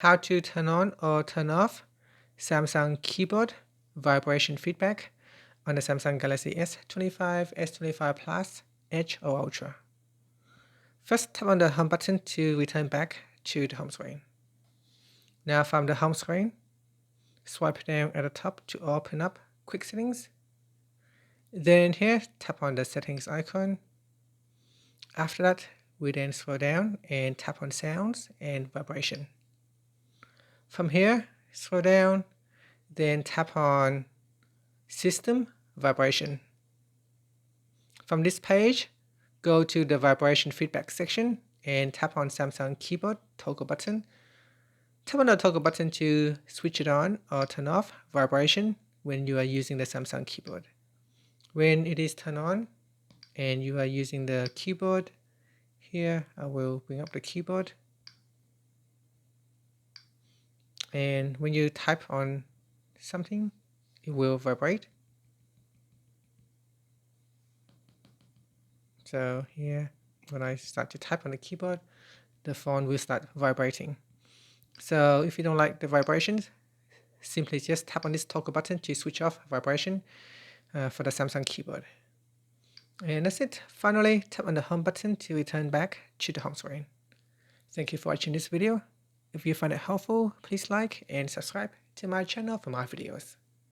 How to turn on or turn off Samsung keyboard vibration feedback on the Samsung Galaxy S25, S25 Plus, Edge or Ultra. First, tap on the home button to return back to the home screen. Now from the home screen, swipe down at the top to open up Quick Settings. Then here, tap on the settings icon. After that, we then scroll down and tap on sounds and vibration. From here, scroll down, then tap on system vibration. From this page, go to the vibration feedback section and tap on Samsung keyboard toggle button. Tap on the toggle button to switch it on or turn off vibration when you are using the Samsung keyboard. When it is turned on and you are using the keyboard, here I will bring up the keyboard. And when you type on something, it will vibrate. So here, when I start to type on the keyboard, the phone will start vibrating. So if you don't like the vibrations, simply just tap on this toggle button to switch off vibration for the Samsung keyboard. And that's it. Finally, tap on the home button to return back to the home screen. Thank you for watching this video. If you find it helpful, please like and subscribe to my channel for more videos.